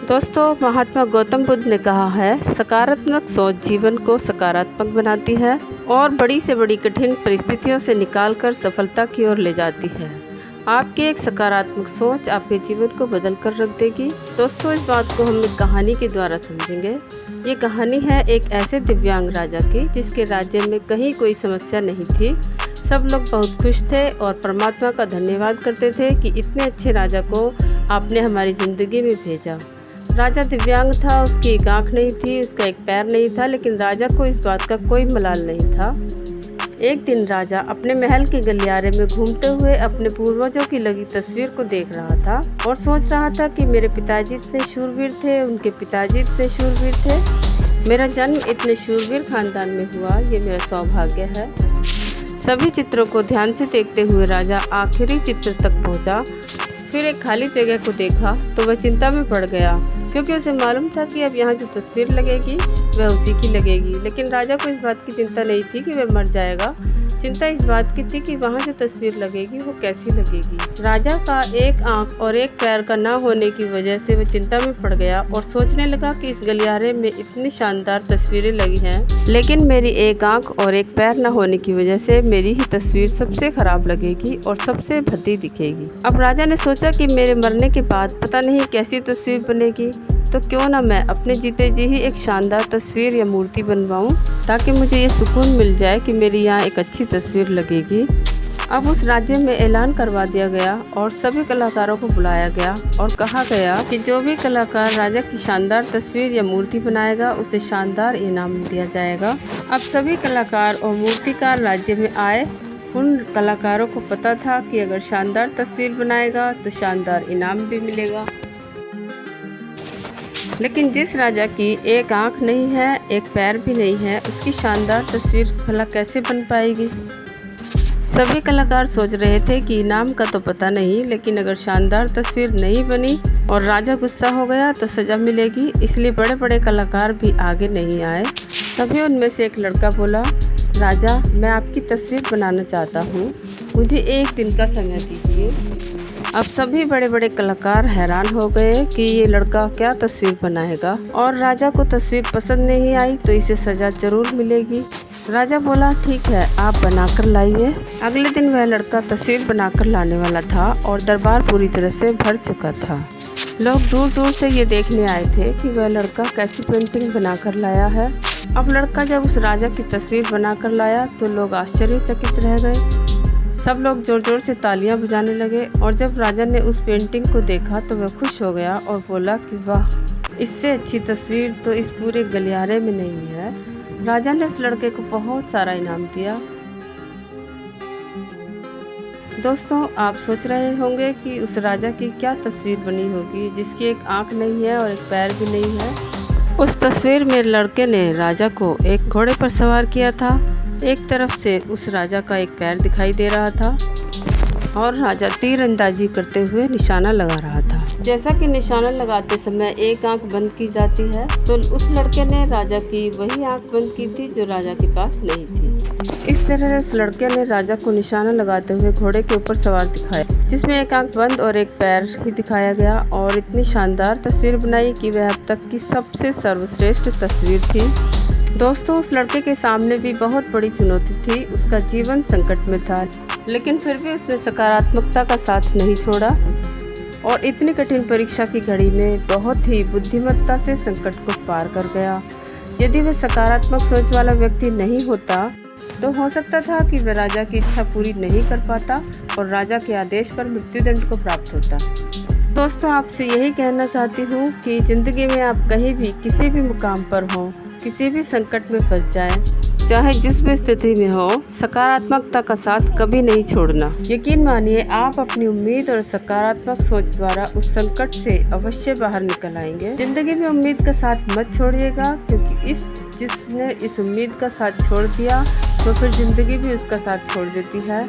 दोस्तों, महात्मा गौतम बुद्ध ने कहा है, सकारात्मक सोच जीवन को सकारात्मक बनाती है और बड़ी से बड़ी कठिन परिस्थितियों से निकालकर सफलता की ओर ले जाती है। आपकी एक सकारात्मक सोच आपके जीवन को बदल कर रख देगी। दोस्तों, इस बात को हम एक कहानी के द्वारा समझेंगे। ये कहानी है एक ऐसे दिव्यांग राजा की जिसके राज्य में कहीं कोई समस्या नहीं थी। सब लोग बहुत खुश थे और परमात्मा का धन्यवाद करते थे कि इतने अच्छे राजा को आपने हमारी ज़िंदगी में भेजा। राजा दिव्यांग था, उसकी एक आँख नहीं थी, उसका एक पैर नहीं था, लेकिन राजा को इस बात का कोई मलाल नहीं था। एक दिन राजा अपने महल के गलियारे में घूमते हुए अपने पूर्वजों की लगी तस्वीर को देख रहा था और सोच रहा था कि मेरे पिताजी इतने शूरवीर थे, उनके पिताजी इतने शूरवीर थे, मेरा जन्म इतने शूरवीर खानदान में हुआ, ये मेरा सौभाग्य है। सभी चित्रों को ध्यान से देखते हुए राजा आखिरी चित्र तक पहुंचा। फिर एक खाली जगह को देखा तो वह चिंता में पड़ गया, क्योंकि उसे मालूम था कि अब यहाँ जो तस्वीर लगेगी वह उसी की लगेगी। लेकिन राजा को इस बात की चिंता नहीं थी कि वह मर जाएगा, चिंता इस बात की थी कि वहाँ जो तस्वीर लगेगी वो कैसी लगेगी। राजा का एक आंख और एक पैर का ना होने की वजह से वह चिंता में पड़ गया और सोचने लगा कि इस गलियारे में इतनी शानदार तस्वीरें लगी हैं, लेकिन मेरी एक आंख और एक पैर न होने की वजह से मेरी ही तस्वीर सबसे खराब लगेगी और सबसे भद्दी दिखेगी। अब राजा ने सोचा कि मेरे मरने के बाद पता नहीं कैसी तस्वीर बनेगी, तो क्यों ना मैं अपने जीते जी ही एक शानदार तस्वीर या मूर्ति बनवाऊं, ताकि मुझे ये सुकून मिल जाए कि मेरी यहाँ एक अच्छी तस्वीर लगेगी। अब उस राज्य में ऐलान करवा दिया गया और सभी कलाकारों को बुलाया गया और कहा गया कि जो भी कलाकार राजा की शानदार तस्वीर या मूर्ति बनाएगा उसे शानदार इनाम दिया जाएगा। अब सभी कलाकार और मूर्तिकार राज्य में आए। उन कलाकारों को पता था कि अगर शानदार तस्वीर बनाएगा तो शानदार इनाम भी मिलेगा, लेकिन जिस राजा की एक आंख नहीं है, एक पैर भी नहीं है, उसकी शानदार तस्वीर भला कैसे बन पाएगी। सभी कलाकार सोच रहे थे कि इनाम का तो पता नहीं, लेकिन अगर शानदार तस्वीर नहीं बनी और राजा गुस्सा हो गया तो सज़ा मिलेगी, इसलिए बड़े बड़े कलाकार भी आगे नहीं आए। तभी उनमें से एक लड़का बोला, राजा, मैं आपकी तस्वीर बनाना चाहता हूँ, मुझे एक दिन का समय दीजिए। अब सभी बड़े बड़े कलाकार हैरान हो गए कि ये लड़का क्या तस्वीर बनाएगा, और राजा को तस्वीर पसंद नहीं आई तो इसे सज़ा जरूर मिलेगी। राजा बोला, ठीक है, आप बनाकर लाइए। अगले दिन वह लड़का तस्वीर बनाकर लाने वाला था और दरबार पूरी तरह से भर चुका था। लोग दूर दूर से ये देखने आए थे कि वह लड़का कैसी पेंटिंग बनाकर लाया है। अब लड़का जब उस राजा की तस्वीर बनाकर लाया तो लोग आश्चर्यचकित रह गए। सब लोग जोर जोर से तालियां बजाने लगे और जब राजा ने उस पेंटिंग को देखा तो वह खुश हो गया और बोला कि वाह, इससे अच्छी तस्वीर तो इस पूरे गलियारे में नहीं है। राजा ने उस लड़के को बहुत सारा इनाम दिया। दोस्तों, आप सोच रहे होंगे कि उस राजा की क्या तस्वीर बनी होगी जिसकी एक आंख नहीं है और एक पैर भी नहीं है। उस तस्वीर में लड़के ने राजा को एक घोड़े पर सवार किया था। एक तरफ से उस राजा का एक पैर दिखाई दे रहा था और राजा तीरंदाजी करते हुए निशाना लगा रहा था। जैसा कि निशाना लगाते समय एक आंख बंद की जाती है, तो उस लड़के ने राजा की वही आंख बंद की थी जो राजा के पास नहीं थी। इस तरह उस लड़के ने राजा को निशाना लगाते हुए घोड़े के ऊपर सवार दिखाया, जिसमें एक आंख बंद और एक पैर ही दिखाया गया, और इतनी शानदार तस्वीर बनाई कि वह अब तक की सबसे सर्वश्रेष्ठ तस्वीर थी। दोस्तों, उस लड़के के सामने भी बहुत बड़ी चुनौती थी। उसका जीवन संकट में था, लेकिन फिर भी उसने सकारात्मकता का साथ नहीं छोड़ा और इतनी कठिन परीक्षा की घड़ी में बहुत ही बुद्धिमत्ता से संकट को पार कर गया। यदि वह सकारात्मक सोच वाला व्यक्ति नहीं होता तो हो सकता था कि वह राजा की इच्छा पूरी नहीं कर पाता और राजा के आदेश पर मृत्युदंड को प्राप्त होता। दोस्तों, आपसे यही कहना चाहती हूँ कि ज़िंदगी में आप कहीं भी किसी भी मुकाम पर हों, किसी भी संकट में फंस जाएं, चाहे जिस भी स्थिति में हो, सकारात्मकता का साथ कभी नहीं छोड़ना। यकीन मानिए, आप अपनी उम्मीद और सकारात्मक सोच द्वारा उस संकट से अवश्य बाहर निकल आएंगे। जिंदगी में उम्मीद का साथ मत छोड़िएगा, क्योंकि जिसने इस उम्मीद का साथ छोड़ दिया तो फिर जिंदगी भी उसका साथ छोड़ देती है।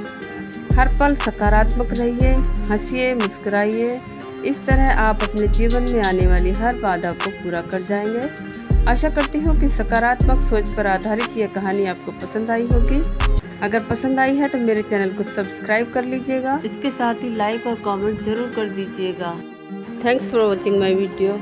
हर पल सकारात्मक रहिए, हंसिए, मुस्कुराइए। इस तरह आप अपने जीवन में आने वाली हर बाधा को पूरा कर जाएंगे। आशा करती हूँ कि सकारात्मक सोच पर आधारित यह कहानी आपको पसंद आई होगी। अगर पसंद आई है तो मेरे चैनल को सब्सक्राइब कर लीजिएगा। इसके साथ ही लाइक और कमेंट जरूर कर दीजिएगा। Thanks for watching my video.